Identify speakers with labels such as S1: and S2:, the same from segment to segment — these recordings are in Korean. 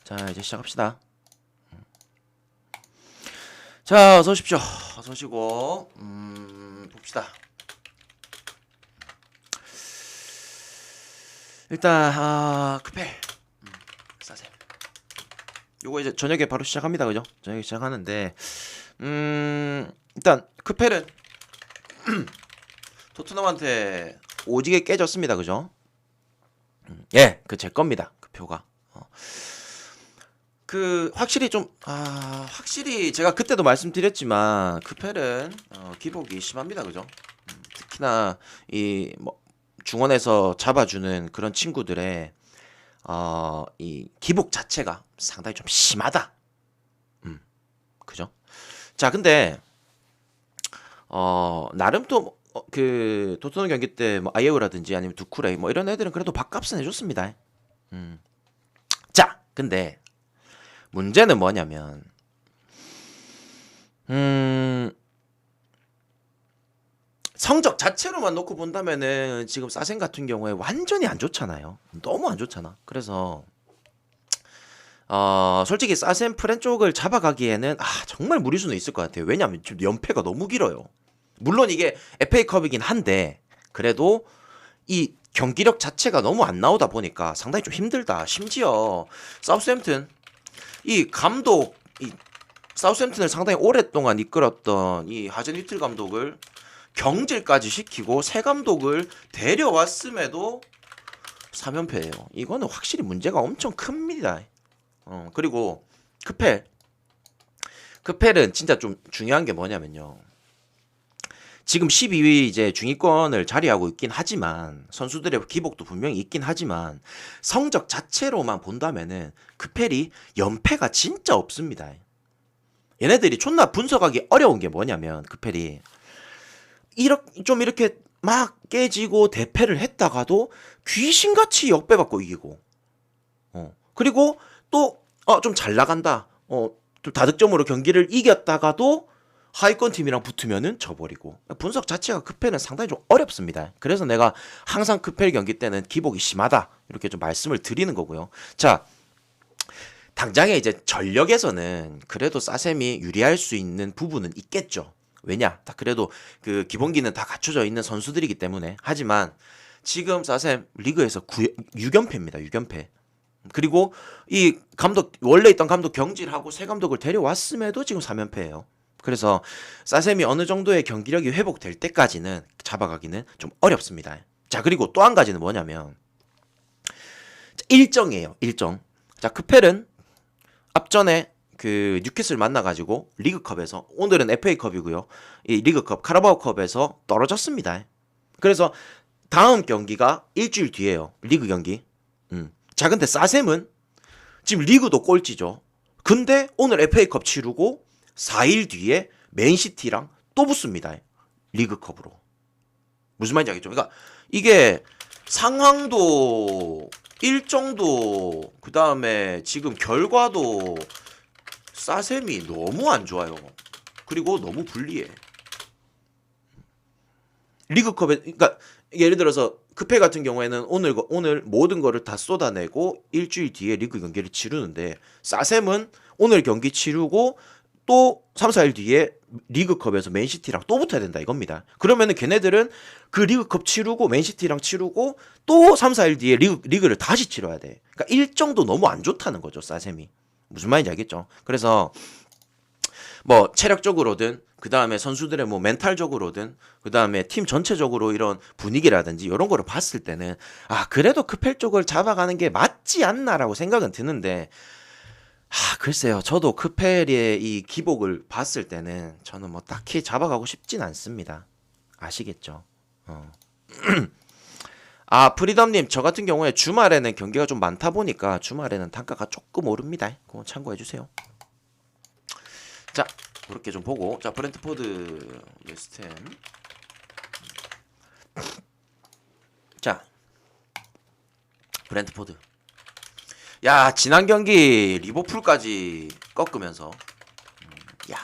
S1: 자, 이제 시작합시다. 자, 어서 오십시오. 어서 오시고, 봅시다. 일단, 크펠. 싸세. 요거 이제 저녁에 바로 시작합니다. 그죠? 저녁에 시작하는데, 일단, 크펠은, 토트넘한테 오지게 깨졌습니다. 그죠? 예, 그 제 겁니다. 그 표가. 확실히 확실히 제가 그때도 말씀드렸지만 크펠은 기복이 심합니다. 그죠? 특히나 중원에서 잡아주는 그런 친구들의 이 기복 자체가 상당히 좀 심하다. 그죠? 자, 근데 나름 또 그 토트넘 경기 때 뭐 아예우라든지 아니면 두쿠레이 뭐 이런 애들은 그래도 밥값은 해줬습니다. 자, 근데 문제는 뭐냐면 성적 자체로만 놓고 본다면은 지금 사생 같은 경우에 완전히 안 좋잖아요. 너무 안 좋잖아. 그래서 솔직히 사센 프렌 쪽을 잡아가기에는 정말 무리수는 있을 것 같아요. 왜냐하면 지금 연패가 너무 길어요. 물론 이게 FA컵이긴 한데 그래도 이 경기력 자체가 너무 안 나오다 보니까 상당히 좀 힘들다. 심지어 사우스햄튼 이 사우스햄튼을 상당히 오랫동안 이끌었던 이 하젠 위틀 감독을 경질까지 시키고 새 감독을 데려왔음에도 3연패예요. 이거는 확실히 문제가 엄청 큽니다. 그리고 크펠은 진짜 좀 중요한 게 뭐냐면요. 지금 12위 이제 중위권을 자리하고 있긴 하지만 선수들의 기복도 분명히 있긴 하지만 성적 자체로만 본다면은 크펠이 연패가 진짜 없습니다. 얘네들이 존나 분석하기 어려운 게 뭐냐면 크펠이 이렇게 막 깨지고 대패를 했다가도 귀신같이 역배받고 이기고 그리고 또 좀 잘 나간다 좀 다득점으로 경기를 이겼다가도 하위권 팀이랑 붙으면은 져버리고 분석 자체가 크펠은 상당히 좀 어렵습니다. 그래서 내가 항상 크펠 경기 때는 기복이 심하다 이렇게 좀 말씀을 드리는 거고요. 자, 당장에 이제 전력에서는 그래도 사셈이 유리할 수 있는 부분은 있겠죠. 왜냐? 다 그래도 그 기본기는 다 갖춰져 있는 선수들이기 때문에. 하지만 지금 사셈 리그에서 6연패입니다. 6연패. 그리고 이 감독 원래 있던 감독 경질하고 새 감독을 데려왔음에도 지금 3연패예요. 그래서 사셈이 어느 정도의 경기력이 회복될 때까지는 잡아가기는 좀 어렵습니다. 자, 그리고 또 한 가지는 뭐냐면 일정이에요. 일정. 자, 크펠은 앞전에 그 뉴캐슬 만나가지고 리그컵에서 오늘은 FA컵이고요. 이 리그컵 카라바오컵에서 떨어졌습니다. 그래서 다음 경기가 일주일 뒤에요. 리그 경기. 자, 근데 사셈은 지금 리그도 꼴찌죠. 근데 오늘 FA컵 치르고 4일 뒤에 맨시티랑 또 붙습니다. 리그컵으로. 무슨 말인지 알겠죠? 그러니까 이게 상황도 일정도 그 다음에 지금 결과도 사셈이 너무 안 좋아요. 그리고 너무 불리해. 리그컵에 그러니까 예를 들어서 크페 같은 경우에는 오늘 모든 거를 다 쏟아내고 일주일 뒤에 리그 경기를 치르는데 사셈은 오늘 경기 치르고 또 3, 4일 뒤에 리그컵에서 맨시티랑 또 붙어야 된다 이겁니다. 그러면은 걔네들은 그 리그컵 치르고 맨시티랑 치르고 또 3, 4일 뒤에 리그를 다시 치러야 돼. 그러니까 일정도 너무 안 좋다는 거죠, 사셈이. 무슨 말인지 알겠죠? 그래서 뭐 체력적으로든 그 다음에 선수들의 뭐 멘탈적으로든 그 다음에 팀 전체적으로 이런 분위기라든지 이런 거를 봤을 때는 그래도 크펠 쪽을 잡아가는 게 맞지 않나라고 생각은 드는데 글쎄요. 저도 크펠의 이 기복을 봤을 때는 저는 뭐 딱히 잡아가고 싶진 않습니다. 아시겠죠? 프리덤님, 저 같은 경우에 주말에는 경기가 좀 많다 보니까 주말에는 단가가 조금 오릅니다. 그거 참고해주세요. 자, 그렇게 좀 보고. 자, 브렌트포드 웨스트햄. 자, 브렌트포드. 야, 지난 경기 리버풀까지 꺾으면서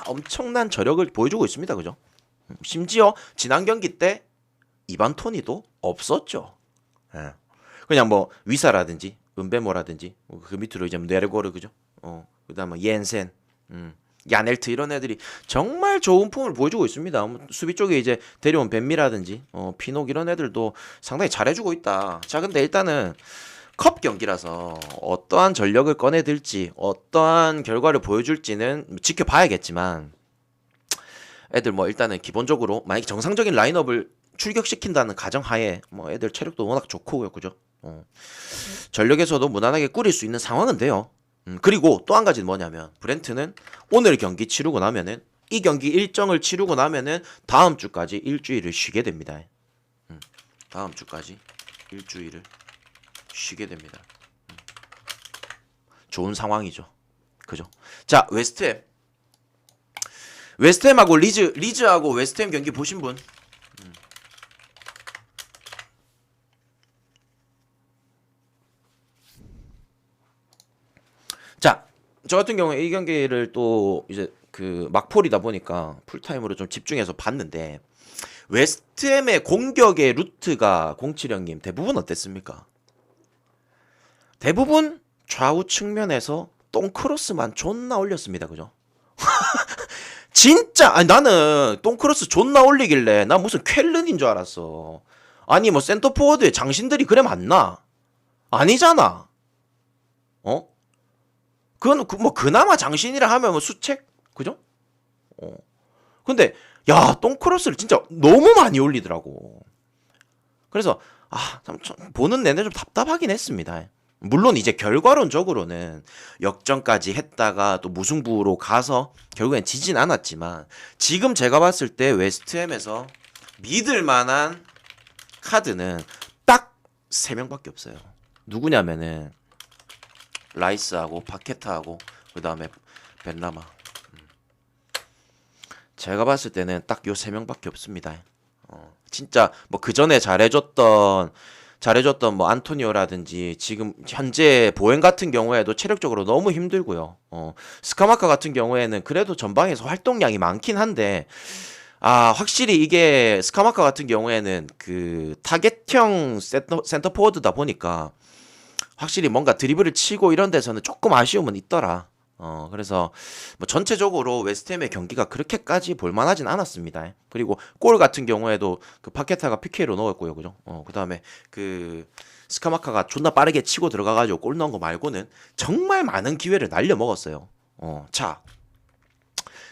S1: 엄청난 저력을 보여주고 있습니다. 그죠? 심지어 지난 경기 때 이반 토니도 없었죠. 그냥 뭐 위사라든지 은베모라든지 그 밑으로 이제 네르고르 그죠? 그다음에 옌센, 야넬트 이런 애들이 정말 좋은 폼을 보여주고 있습니다. 수비 쪽에 이제 데려온 벤미라든지 피녹 이런 애들도 상당히 잘해주고 있다. 자, 근데 일단은 컵 경기라서 어떠한 전력을 꺼내들지 어떠한 결과를 보여줄지는 지켜봐야겠지만 애들 뭐 일단은 기본적으로 만약에 정상적인 라인업을 출격시킨다는 가정하에 뭐 애들 체력도 워낙 좋고 그죠? 전력에서도 무난하게 꾸릴 수 있는 상황은 돼요. 그리고 또 한 가지는 뭐냐면 브렌트는 오늘 경기 치르고 나면은 이 경기 일정을 치르고 나면은 다음 주까지 일주일을 쉬게 됩니다. 다음 주까지 일주일을 쉬게 됩니다. 좋은 상황이죠. 그죠? 자, 웨스트햄하고 리즈하고 웨스트햄 경기 보신 분? 자, 저 같은 경우에 이 경기를 또 이제 그 막폴이다 보니까 풀타임으로 좀 집중해서 봤는데 웨스트햄의 공격의 루트가 07형님 대부분 어땠습니까? 대부분 좌우 측면에서 똥크로스만 존나 올렸습니다. 그죠? 진짜 아니 나는 똥크로스 존나 올리길래 나 무슨 쾰른인 줄 알았어. 아니 뭐 센터포워드에 장신들이 그래 맞나? 아니잖아. 어? 그건 뭐 그나마 장신이라 하면 뭐 수책 그죠? 근데 야 똥크로스를 진짜 너무 많이 올리더라고. 그래서 참 보는 내내 좀 답답하긴 했습니다. 물론 이제 결과론적으로는 역전까지 했다가 또 무승부로 가서 결국엔 지진 않았지만 지금 제가 봤을 때 웨스트햄에서 믿을 만한 카드는 딱 3명밖에 없어요. 누구냐면은 라이스하고 파케타하고 그 다음에 벤라마. 제가 봤을 때는 딱 요 3명밖에 없습니다. 진짜 뭐 그 전에 잘해줬던 뭐 안토니오라든지 지금 현재 보행 같은 경우에도 체력적으로 너무 힘들고요. 스카마카 같은 경우에는 그래도 전방에서 활동량이 많긴 한데 확실히 이게 스카마카 같은 경우에는 그 타겟형 센터 포워드다 보니까 확실히 뭔가 드리블을 치고 이런 데서는 조금 아쉬움은 있더라. 그래서 뭐 전체적으로 웨스트햄의 경기가 그렇게까지 볼만하진 않았습니다. 그리고 골 같은 경우에도 그 파케타가 PK로 넣었고요, 그죠? 그 다음에 그 스카마카가 존나 빠르게 치고 들어가가지고 골 넣은 거 말고는 정말 많은 기회를 날려 먹었어요. 자,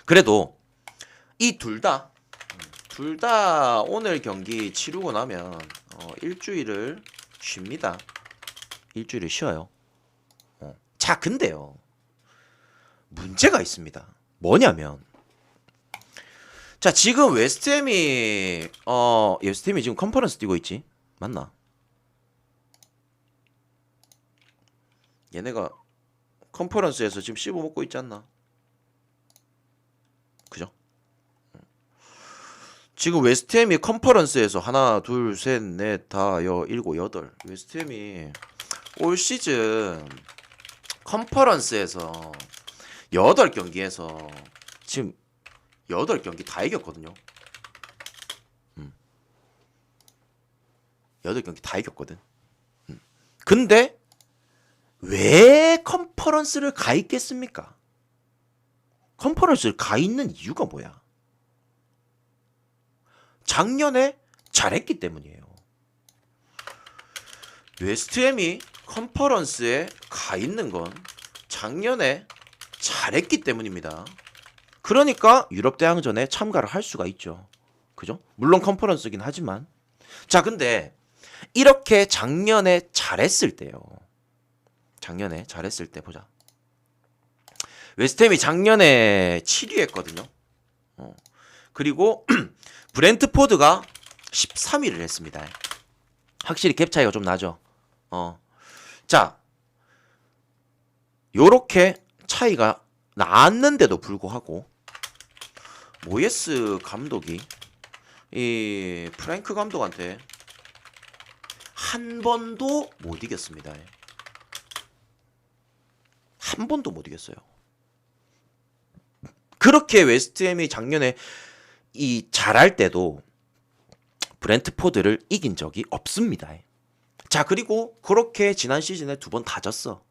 S1: 그래도 이 둘 다 오늘 경기 치르고 나면 일주일을 쉽니다. 일주일을 쉬어요. 자, 근데요. 문제가 있습니다. 뭐냐면 자, 지금 웨스트햄이 지금 컨퍼런스 뛰고 있지? 맞나? 얘네가 컨퍼런스에서 지금 씹어먹고 있지 않나? 그죠? 지금 웨스트햄이 컨퍼런스에서 하나, 둘, 셋, 넷, 다, 일곱, 여덟. 웨스트햄이 올 시즌 컨퍼런스에서 8경기에서 지금 8경기 다 이겼거든요. 8경기 다 이겼거든. 근데 왜 컨퍼런스를 가 있겠습니까? 컨퍼런스를 가 있는 이유가 뭐야? 작년에 잘했기 때문이에요. 웨스트햄이 컨퍼런스에 가 있는 건 작년에 잘했기 때문입니다. 그러니까 유럽 대항전에 참가를 할 수가 있죠. 그죠? 물론 컨퍼런스긴 하지만. 자, 근데 이렇게 작년에 잘했을 때요. 작년에 잘했을 때 보자. 웨스트햄이 작년에 7위 했거든요. 그리고 브렌트포드가 13위를 했습니다. 확실히 갭 차이가 좀 나죠. 자, 요렇게 차이가 났는데도 불구하고 모예스 감독이 이 프랭크 감독한테 한 번도 못 이겼습니다. 한 번도 못 이겼어요. 그렇게 웨스트햄이 작년에 이 잘할 때도 브렌트포드를 이긴 적이 없습니다. 자, 그리고 그렇게 지난 시즌에 2번 다 졌어.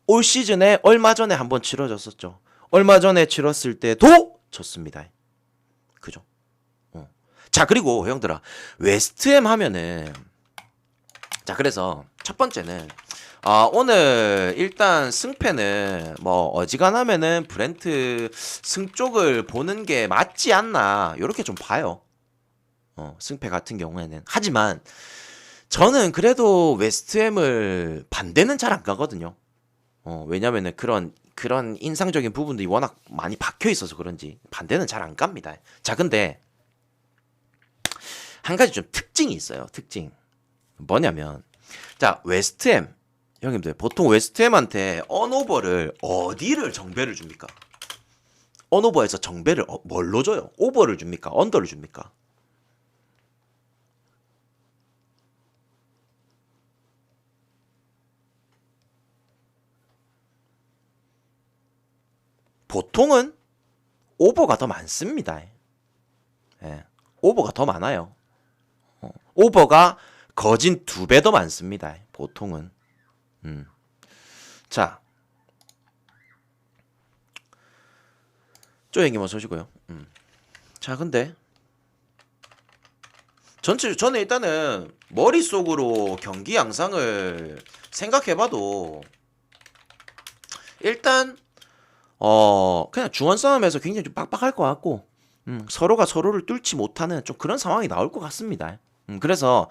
S1: 올 시즌에 얼마 전에 한번 치러졌었죠. 얼마 전에 치렀을 때도 졌습니다. 그죠? 자, 그리고 형들아, 웨스트햄 하면은, 자, 그래서 첫 번째는 오늘 일단 승패는 뭐 어지간하면은 브렌트 승 쪽을 보는 게 맞지 않나 요렇게 좀 봐요. 승패 같은 경우에는. 하지만 저는 그래도 웨스트햄을 반대는 잘 안 가거든요. 왜냐면은 그런 인상적인 부분들이 워낙 많이 박혀 있어서 그런지 반대는 잘 안 갑니다. 자, 근데 한 가지 좀 특징이 있어요. 특징. 뭐냐면, 자, 웨스트햄 형님들, 보통 웨스트햄한테 언오버를 어디를 정배를 줍니까? 언오버에서 정배를 뭘로 줘요? 오버를 줍니까? 언더를 줍니까? 보통은 오버가 더 많습니다. 예, 오버가 더 많아요. 오버가 거진 2배 더 많습니다. 보통은. 자, 쪼행기만 쏘시고요. 자, 근데 저는 일단은 머릿속으로 경기 양상을 생각해봐도 일단 그냥 중원 싸움에서 굉장히 좀 빡빡할 것 같고 서로가 서로를 뚫지 못하는 좀 그런 상황이 나올 것 같습니다. 그래서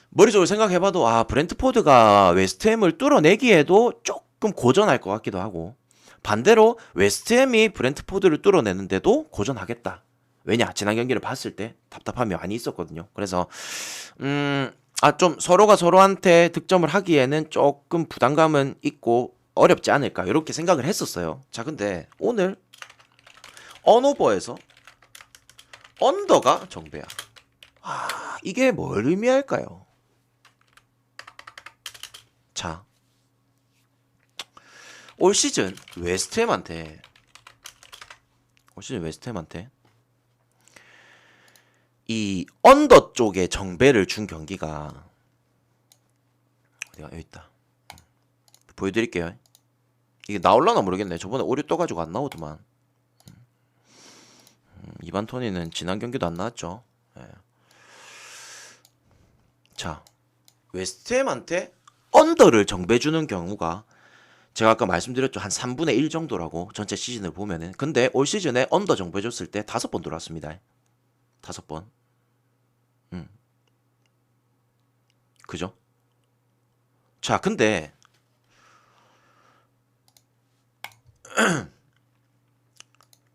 S1: 머릿속으로 생각해봐도 브렌트포드가 웨스트햄을 뚫어내기에도 조금 고전할 것 같기도 하고, 반대로 웨스트햄이 브렌트포드를 뚫어내는데도 고전하겠다. 왜냐, 지난 경기를 봤을 때 답답함이 많이 있었거든요. 그래서 좀 서로가 서로한테 득점을 하기에는 조금 부담감은 있고 어렵지 않을까 이렇게 생각을 했었어요. 자, 근데 오늘 언오버에서 언더가 정배야. 이게 뭘 의미할까요? 자, 올 시즌 웨스트햄한테 이 언더 쪽에 정배를 준 경기가 어디가 여기 있다. 보여드릴게요. 이게 나올라나 모르겠네. 저번에 오류 떠가지고 안 나오더만. 이반 토니는 지난 경기도 안 나왔죠. 예. 자, 웨스트햄한테 언더를 정배주는 경우가 제가 아까 말씀드렸죠. 한 3분의 1 정도라고 전체 시즌을 보면은. 근데 올 시즌에 언더 정배줬을 때 5번 들어왔습니다. 5번. 그죠? 자, 근데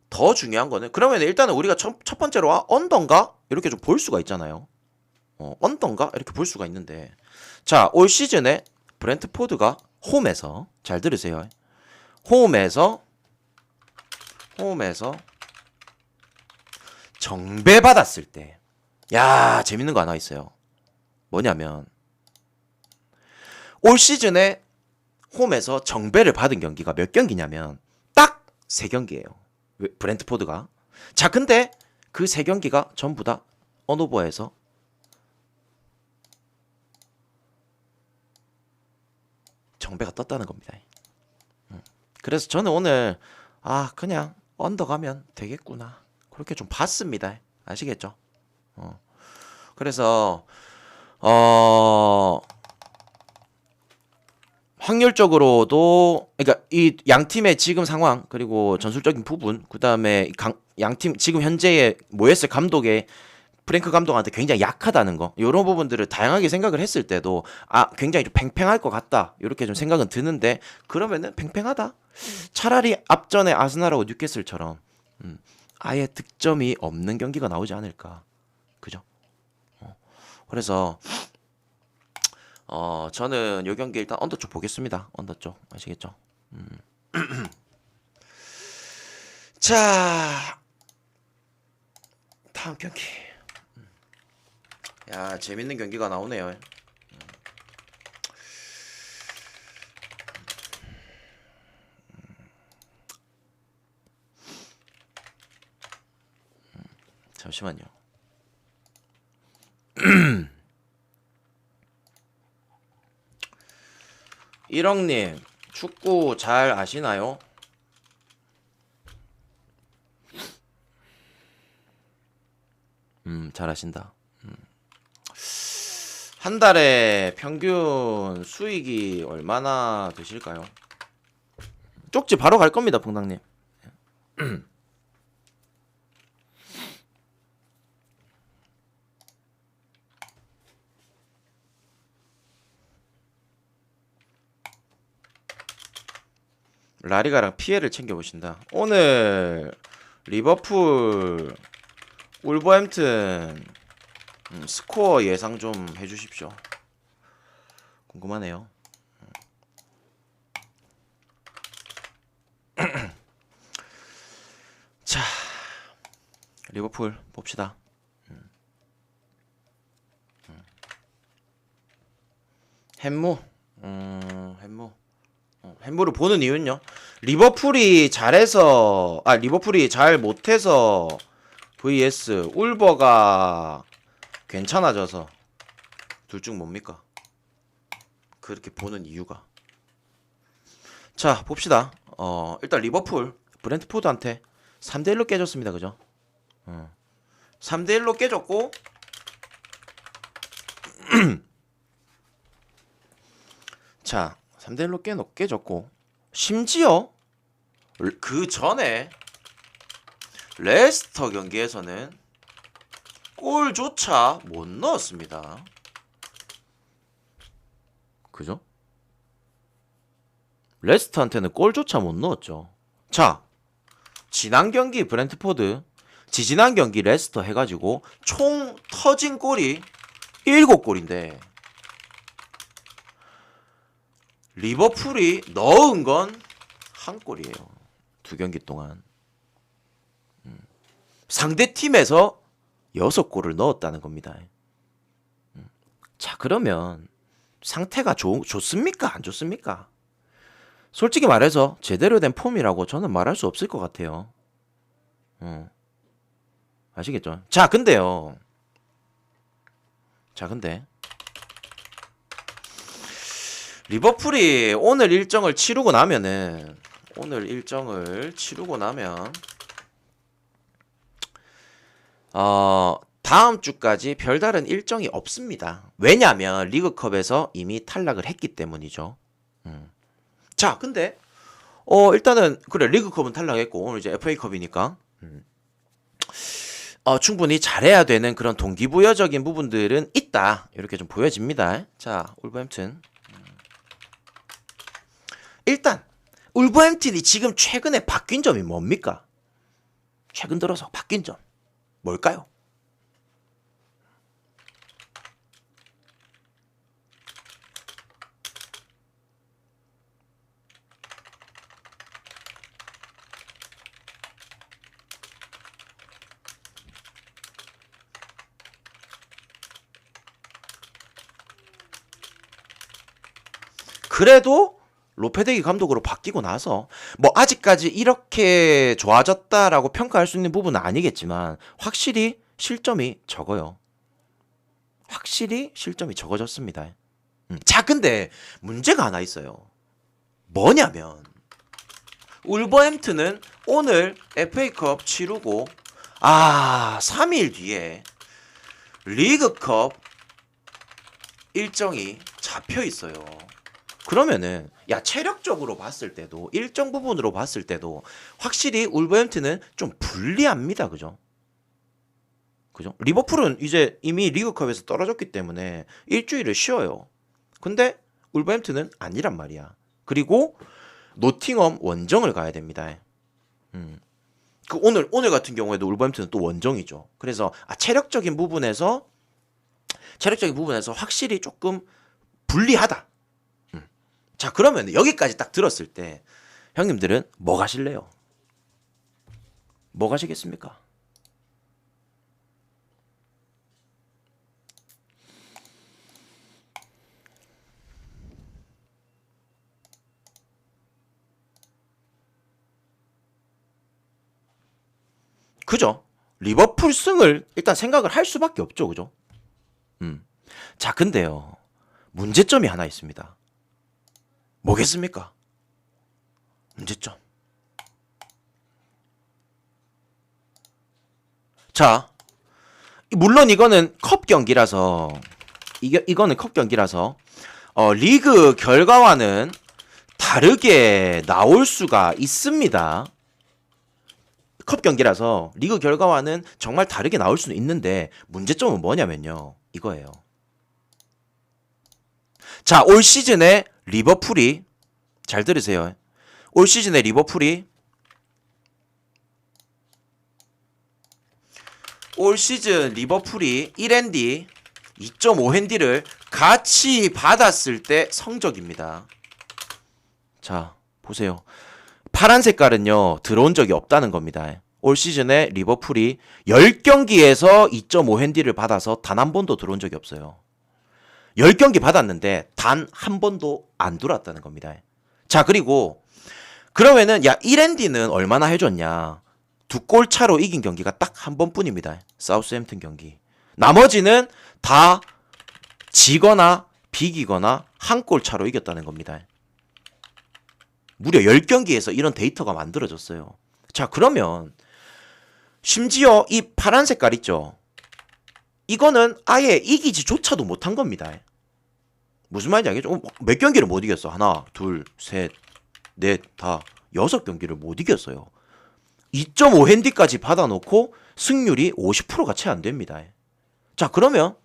S1: 더 중요한 거는, 그러면 일단은 우리가 첫 번째로 언더인가 이렇게 좀 볼 수가 있잖아요. 언더인가 이렇게 볼 수가 있는데, 자, 올 시즌에 브렌트포드가 홈에서, 잘 들으세요. 홈에서 정배받았을 때, 야, 재밌는 거 하나 있어요. 뭐냐면 올 시즌에 홈에서 정배를 받은 경기가 몇 경기냐면 딱 3경기예요. 브렌트포드가. 자, 근데 그 3경기가 전부 다 언오버에서 정배가 떴다는 겁니다. 그래서 저는 오늘 그냥 언더 가면 되겠구나 그렇게 좀 봤습니다. 아시겠죠? 그래서 확률적으로도, 그러니까 이 양 팀의 지금 상황, 그리고 전술적인 부분, 그다음에 양팀 지금 현재의 모예스 감독의 프랭크 감독한테 굉장히 약하다는 거, 이런 부분들을 다양하게 생각을 했을 때도 굉장히 좀 팽팽할 것 같다 이렇게 좀 생각은 드는데, 그러면은 팽팽하다, 차라리 앞전에 아스날하고 뉴캐슬처럼 아예 득점이 없는 경기가 나오지 않을까. 그죠? 그래서 저는 요 경기 일단 언더 쪽 보겠습니다. 언더 쪽 아시겠죠? 자, 다음 경기. 야, 재밌는 경기가 나오네요. 잠시만요. 1억님, 축구 잘 아시나요? 잘 아신다. 한 달에 평균 수익이 얼마나 되실까요? 쪽지 바로 갈 겁니다, 퐁당님. 라리가랑 피해를 챙겨보신다. 오늘 리버풀 울버햄튼 스코어 예상 좀 해주십시오. 궁금하네요. 자, 리버풀 봅시다. 햄무, 햄무를 보는 이유는요. 리버풀이 잘 못해서 vs 울버가 괜찮아져서 둘 중 뭡니까? 그렇게 보는 이유가. 자, 봅시다. 일단 리버풀 브렌트포드한테 3대1로 깨졌습니다. 그죠? 3대1로 깨졌고 자, 3대1로 깨졌고 심지어 그 전에 레스터 경기에서는 골조차 못 넣었습니다. 그죠? 레스터한테는 골조차 못 넣었죠. 자, 지난 경기 브렌트포드, 지지난 경기 레스터 해가지고 총 터진 골이 7골인데 리버풀이 넣은 건 1골이에요. 2경기 동안. 상대 팀에서 6골을 넣었다는 겁니다. 자, 그러면 상태가 좋습니까? 안 좋습니까? 솔직히 말해서 제대로 된 폼이라고 저는 말할 수 없을 것 같아요. 아시겠죠? 자, 근데 리버풀이 오늘 일정을 치르고 나면 다음 주까지 별다른 일정이 없습니다. 왜냐하면 리그컵에서 이미 탈락을 했기 때문이죠. 자, 근데 일단은 그래, 리그컵은 탈락했고 오늘 이제 FA컵이니까 충분히 잘해야 되는 그런 동기부여적인 부분들은 있다. 이렇게 좀 보여집니다. 자, 울버햄튼. 일단 울버햄튼이 지금 최근에 바뀐 점이 뭡니까? 최근 들어서 바뀐 점 뭘까요? 그래도 로페데기 감독으로 바뀌고 나서 뭐 아직까지 이렇게 좋아졌다라고 평가할 수 있는 부분은 아니겠지만 확실히 실점이 적어요. 확실히 실점이 적어졌습니다. 자, 근데 문제가 하나 있어요. 뭐냐면 울버햄튼은 오늘 FA컵 치르고 3일 뒤에 리그컵 일정이 잡혀 있어요. 그러면은 체력적으로 봤을 때도 일정 부분으로 봤을 때도 확실히 울버햄튼은 좀 불리합니다. 그죠? 리버풀은 이제 이미 리그컵에서 떨어졌기 때문에 일주일을 쉬어요. 근데 울버햄튼은 아니란 말이야. 그리고 노팅엄 원정을 가야 됩니다. 오늘 같은 경우에도 울버햄튼은 또 원정이죠. 그래서 체력적인 부분에서 확실히 조금 불리하다. 자, 그러면 여기까지 딱 들었을 때 형님들은 뭐 가실래요? 뭐 가시겠습니까? 그죠? 리버풀 승을 일단 생각을 할 수밖에 없죠. 그죠? 자, 근데요. 문제점이 하나 있습니다. 뭐겠습니까? 문제점. 자, 물론 이거는 컵 경기라서 이거는 컵 경기라서 리그 결과와는 다르게 나올 수가 있습니다. 컵 경기라서 리그 결과와는 정말 다르게 나올 수는 있는데 문제점은 뭐냐면요. 이거예요. 자, 올 시즌에 리버풀이 잘 들으세요. 올 시즌에 리버풀이 올 시즌 리버풀이 1핸디, 2.5핸디를 같이 받았을 때 성적입니다. 자, 보세요. 파란 색깔은요, 들어온 적이 없다는 겁니다. 올 시즌에 리버풀이 10경기에서 2.5핸디를 받아서 단 한 번도 들어온 적이 없어요. 10경기 받았는데 단 한 번도 안 들어왔다는 겁니다. 자, 그리고 그러면은 야, 1핸디는 얼마나 해줬냐? 2골 차로 이긴 경기가 딱 한 번뿐입니다. 사우스햄튼 경기. 나머지는 다 지거나 비기거나 한 골 차로 이겼다는 겁니다. 무려 10경기에서 이런 데이터가 만들어졌어요. 자, 그러면 심지어 이 파란 색깔 있죠? 이거는 아예 이기지조차도 못한 겁니다. 무슨 말인지 알겠죠? 몇 경기를 못 이겼어? 하나, 둘, 셋, 넷, 다 6경기를 못 이겼어요. 2.5핸디까지 받아놓고 승률이 50%가 채 안 됩니다. 자, 그러면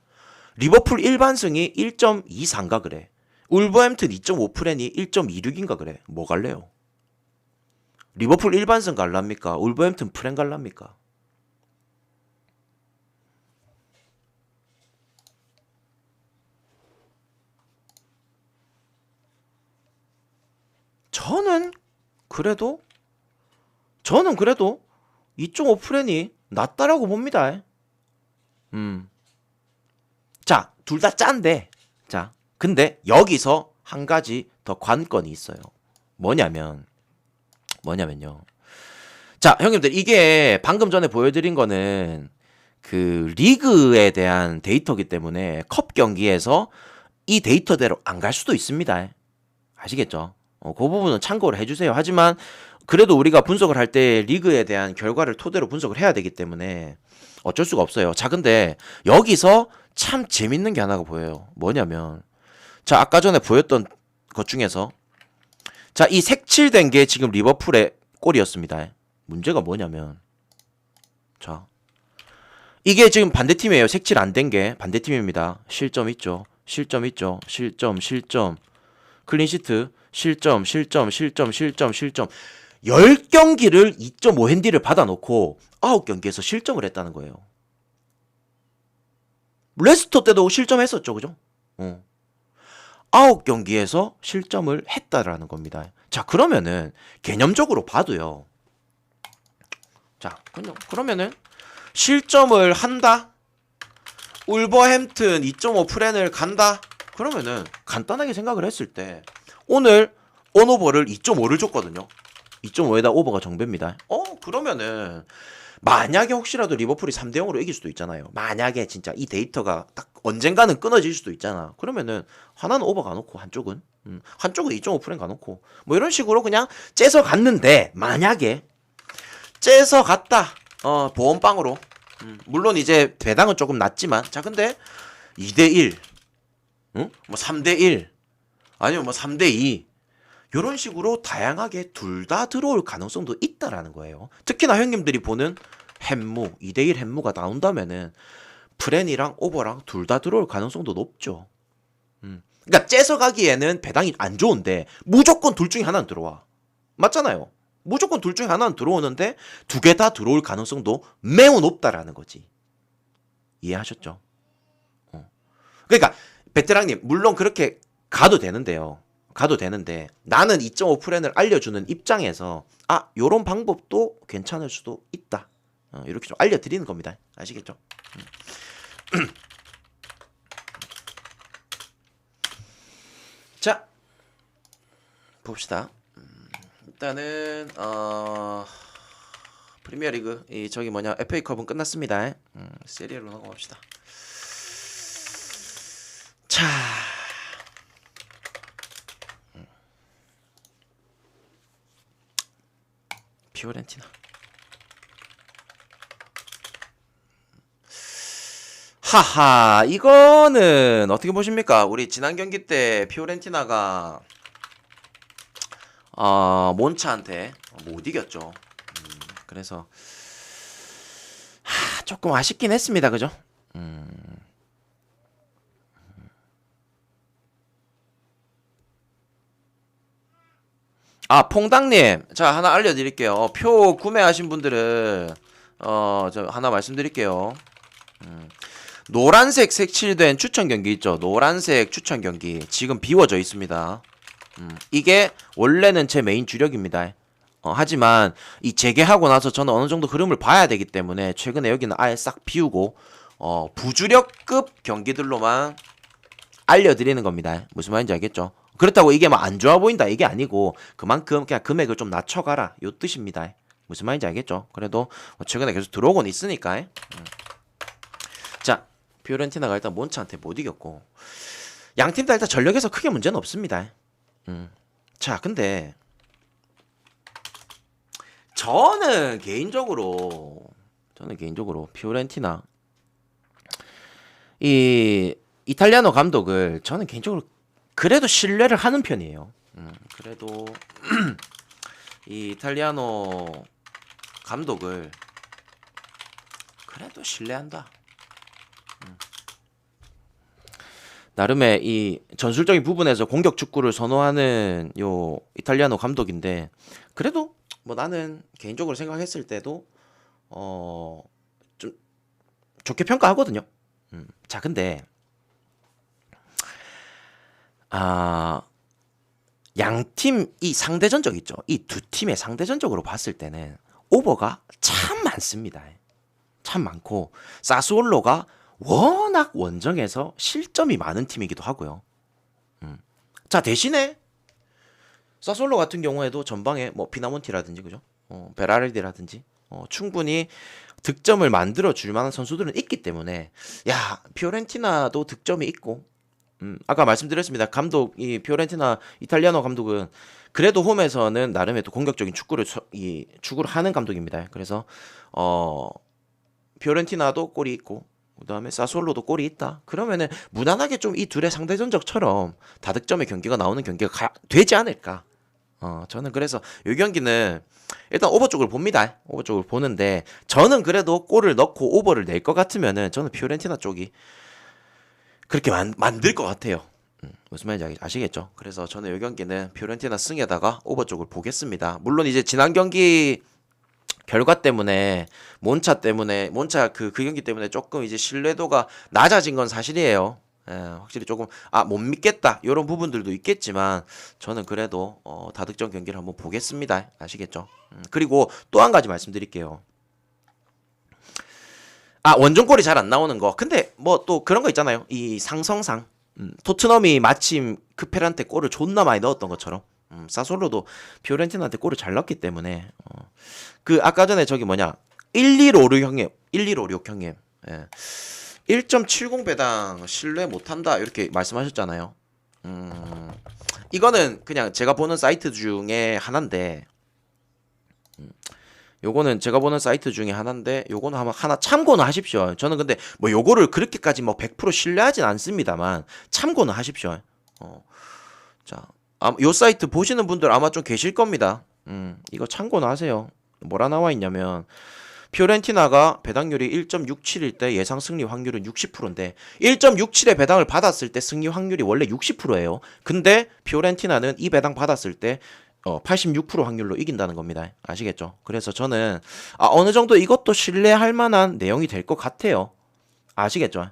S1: 리버풀 일반승이 1.24인가 그래. 울버햄튼 2.5프렌이 1.26인가 그래. 뭐 갈래요? 리버풀 일반승 갈랍니까? 울버햄튼 프렌 갈랍니까? 저는 그래도 2.5프렌이 낫다라고 봅니다. 자, 둘 다 짠데. 자, 근데 여기서 한 가지 더 관건이 있어요. 뭐냐면요. 자, 형님들, 이게 방금 전에 보여드린 거는 그 리그에 대한 데이터이기 때문에 컵 경기에서 이 데이터대로 안 갈 수도 있습니다. 아시겠죠? 그 부분은 참고를 해주세요. 하지만 그래도 우리가 분석을 할 때 리그에 대한 결과를 토대로 분석을 해야 되기 때문에 어쩔 수가 없어요. 자, 근데 여기서 참 재밌는 게 하나가 보여요. 뭐냐면, 자, 아까 전에 보였던 것 중에서, 자, 이 색칠된 게 지금 리버풀의 골이었습니다. 문제가 뭐냐면, 자, 이게 지금 반대팀이에요. 색칠 안 된 게 반대팀입니다. 실점 있죠. 실점, 클린시트, 실점. 10경기를 2.5핸디를 받아놓고 9경기에서 실점을 했다는 거예요. 레스터 때도 실점했었죠, 그죠? 9경기에서 실점을 했다라는 겁니다. 자, 그러면은 개념적으로 봐도요. 자, 그러면은 실점을 한다. 울버햄튼 2.5프렌을 간다. 그러면은 간단하게 생각을 했을 때 오늘 온오버를 2.5를 줬거든요. 2.5에다 오버가 정배입니다. 그러면은 만약에 혹시라도 리버풀이 3대0으로 이길 수도 있잖아요. 만약에 진짜 이 데이터가 딱 언젠가는 끊어질 수도 있잖아. 그러면은 하나는 오버 가놓고 한쪽은 2.5프렌 가놓고 뭐 이런 식으로 그냥 째서 갔는데, 만약에 째서 갔다. 보험빵으로. 물론 이제 배당은 조금 낮지만, 자, 근데 2대1, 뭐 3대1, 아니면 뭐 3대2, 이런 식으로 다양하게 둘 다 들어올 가능성도 있다라는 거예요. 특히나 형님들이 보는 햄무, 2대1 햄무가 나온다면은 프렌이랑 오버랑 둘 다 들어올 가능성도 높죠. 그러니까 째서 가기에는 배당이 안 좋은데 무조건 둘 중에 하나는 들어와. 맞잖아요. 무조건 둘 중에 하나는 들어오는데 두 개 다 들어올 가능성도 매우 높다라는 거지. 이해하셨죠? 그러니까 베테랑님, 물론 그렇게 가도 되는데 나는 2.5프렌을 알려주는 입장에서 요런 방법도 괜찮을 수도 있다. 이렇게 좀 알려드리는 겁니다. 아시겠죠? 자, 봅시다. 일단은 프리미어리그 FA컵은 끝났습니다. 세리에로 넘어갑시다. 자, 피오렌티나. 하하, 이거는 어떻게 보십니까? 우리 지난 경기 때 피오렌티나가 몬차한테 못 이겼죠. 그래서 조금 아쉽긴 했습니다. 그죠? 퐁당님, 자, 하나 알려드릴게요. 표 구매하신 분들은, 저 하나 말씀드릴게요. 노란색 색칠된 추천 경기 있죠? 노란색 추천 경기. 지금 비워져 있습니다. 이게 원래는 제 메인 주력입니다. 하지만 이 재개하고 나서 저는 어느 정도 흐름을 봐야 되기 때문에 최근에 여기는 아예 싹 비우고, 부주력급 경기들로만 알려드리는 겁니다. 무슨 말인지 알겠죠? 그렇다고 이게 막 안 좋아 보인다 이게 아니고 그만큼 그냥 금액을 좀 낮춰가라 요 뜻입니다. 무슨 말인지 알겠죠? 그래도 최근에 계속 들어오곤 있으니까. 자, 피오렌티나가 일단 몬차한테 못 이겼고 양팀 다 일단 전력에서 크게 문제는 없습니다. 자, 근데 저는 개인적으로 피오렌티나 이 이탈리아노 감독을 저는 개인적으로 그래도 신뢰를 하는 편이에요. 그래도 이 이탈리아노 감독을 그래도 신뢰한다. 나름의 이 전술적인 부분에서 공격 축구를 선호하는 요 이탈리아노 감독인데 그래도 뭐 나는 개인적으로 생각했을 때도 좀 좋게 평가하거든요. 자, 근데 양팀 이 상대전적 있죠. 이 두 팀의 상대전적으로 봤을 때는 오버가 참 많습니다. 참 많고 사스올로가 워낙 원정에서 실점이 많은 팀이기도 하고요. 자, 대신에 사스올로 같은 경우에도 전방에 뭐 피나몬티라든지 그죠? 베라르디라든지 충분히 득점을 만들어 줄 만한 선수들은 있기 때문에 야, 피오렌티나도 득점이 있고 아까 말씀드렸습니다. 이 피오렌티나 이탈리아노 감독은 그래도 홈에서는 나름의 또 공격적인 축구를 하는 감독입니다. 그래서 피오렌티나도 골이 있고 그다음에 사솔로도 골이 있다. 그러면은 무난하게 좀 이 둘의 상대전적처럼 다득점의 경기가 나오는 경기가 되지 않을까. 저는 그래서 이 경기는 일단 오버 쪽을 봅니다. 오버 쪽을 보는데 저는 그래도 골을 넣고 오버를 낼 것 같으면은 저는 피오렌티나 쪽이 그렇게 만들 것 같아요. 무슨 말인지 아시겠죠? 그래서 저는 이 경기는 피오렌티나 승에다가 오버 쪽을 보겠습니다. 물론 이제 지난 경기 결과 때문에 몬차 그 경기 때문에 조금 이제 신뢰도가 낮아진 건 사실이에요. 확실히 조금 못 믿겠다 이런 부분들도 있겠지만 저는 그래도 다득점 경기를 한번 보겠습니다. 아시겠죠? 그리고 또 한 가지 말씀드릴게요. 원정골이 잘 안 나오는 거. 근데 뭐 또 그런 거 있잖아요. 이 상성상 토트넘이 마침 크페란테 골을 존나 많이 넣었던 것처럼 사솔로도 피오렌티나한테 골을 잘 넣었기 때문에 그 아까 전에 저기 1156 형님 1156 형님 1.70 배당 신뢰 못한다 이렇게 말씀하셨잖아요. 이거는 그냥 제가 보는 사이트 중에 하나인데 요거는 제가 보는 사이트 중에 하나인데 요거는 하나 참고는 하십시오. 저는 근데 뭐 요거를 그렇게까지 뭐 100% 신뢰하진 않습니다만 참고는 하십시오. 자, 요 사이트 보시는 분들 아마 좀 계실 겁니다. 이거 참고는 하세요. 뭐라 나와 있냐면 피오렌티나가 배당률이 1.67일 때 예상 승리 확률은 60%인데 1.67의 배당을 받았을 때 승리 확률이 원래 60%예요. 근데 피오렌티나는 이 배당 받았을 때 86% 확률로 이긴다는 겁니다. 아시겠죠? 그래서 저는 어느 정도 이것도 신뢰할 만한 내용이 될 것 같아요. 아시겠죠?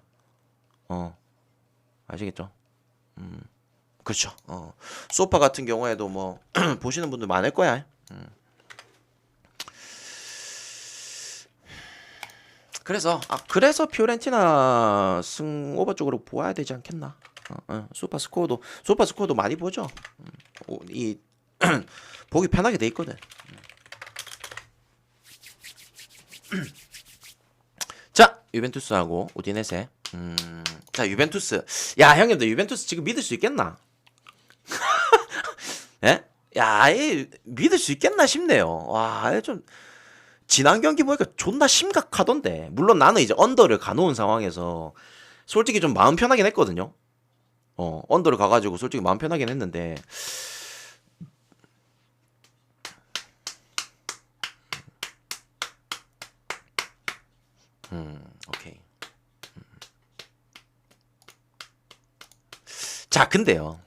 S1: 아시겠죠? 그렇죠. 소파 같은 경우에도 뭐 보시는 분들 많을 거야. 그래서 피오렌티나 승 오버 쪽으로 보아야 되지 않겠나? 소파 스코어도 많이 보죠. 보기 편하게 돼 있거든. 자, 유벤투스하고 우디네세. 자, 유벤투스. 야, 형님들 유벤투스 지금 믿을 수 있겠나? 예? 야, 믿을 수 있겠나 싶네요. 와, 좀 지난 경기 보니까 존나 심각하던데. 물론 나는 이제 언더를 가놓은 상황에서 솔직히 좀 마음 편하긴 했거든요. 언더를 가가지고 솔직히 마음 편하긴 했는데, 오케이. 자, 근데요.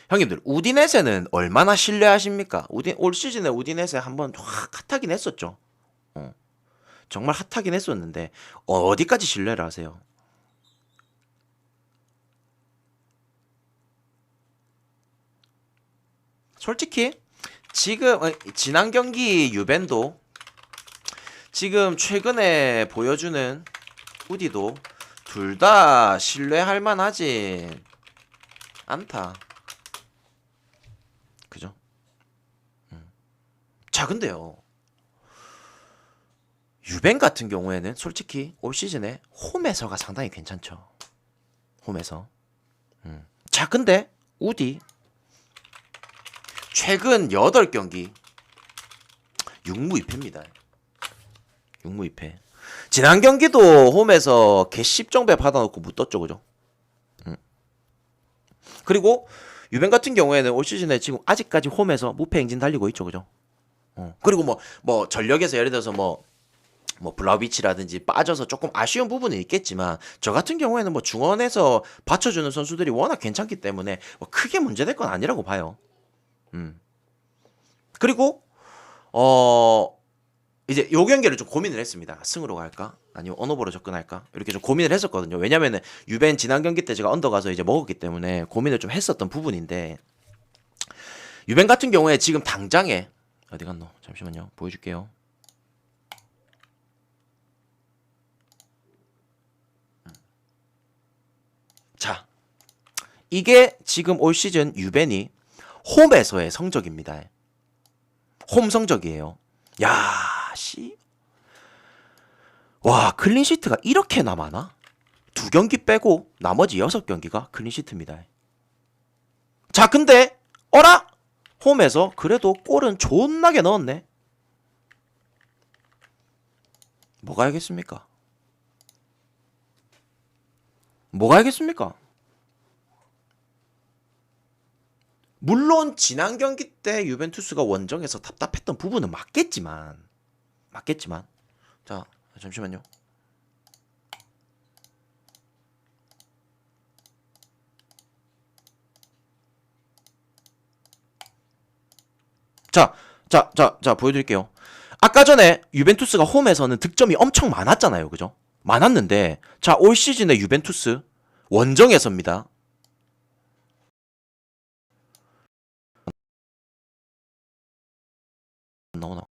S1: 형님들, 우디넷에는 얼마나 신뢰하십니까? 올 시즌에 우디넷에 한번 확 핫하긴 했었죠. 어, 정말 핫하긴 했었는데, 어디까지 신뢰를 하세요? 솔직히, 지금, 지난 경기 유벤도, 지금 최근에 보여주는 우디도, 둘 다 신뢰할 만하진 않다. 그죠? 자, 근데요. 유벤 같은 경우에는 솔직히 올 시즌에 홈에서가 상당히 괜찮죠. 홈에서. 자, 근데 우디 최근 8경기 6무 2패입니다. 6무 2패. 지난 경기도 홈에서 개씹정배 받아놓고 묻었죠, 그죠? 그리고 유벤 같은 경우에는 올 시즌에 지금 아직까지 홈에서 무패 행진 달리고 있죠, 그죠? 그리고 뭐 전력에서 예를 들어서 뭐 블라우비치라든지 빠져서 조금 아쉬운 부분은 있겠지만 저 같은 경우에는 뭐 중원에서 받쳐주는 선수들이 워낙 괜찮기 때문에 뭐 크게 문제될 건 아니라고 봐요. 그리고 어 이제 요 경기를 좀 고민을 했습니다. 승으로 갈까? 아니면 언오버로 접근할까? 이렇게 좀 고민을 했었거든요. 왜냐면은 유벤 지난 경기 때 제가 언더 가서 이제 먹었기 때문에 고민을 좀 했었던 부분인데 유벤 같은 경우에 지금 당장에 어디 갔노? 잠시만요. 보여줄게요. 자, 이게 지금 올 시즌 유벤이 홈에서의 성적입니다. 홈 성적이에요. 야, 씨. 와, 클린시트가 이렇게나 많아? 2경기 빼고 나머지 6경기가 클린시트입니다. 자, 근데 어라? 홈에서 그래도 골은 존나게 넣었네. 뭐가 알겠습니까? 뭐가 알겠습니까? 물론 지난 경기 때 유벤투스가 원정에서 답답했던 부분은 맞겠지만 자, 잠시만요. 자, 보여드릴게요. 아까 전에 유벤투스가 홈에서는 득점이 엄청 많았잖아요. 그죠? 많았는데, 자, 올 시즌의 유벤투스, 원정에서입니다. 나오나?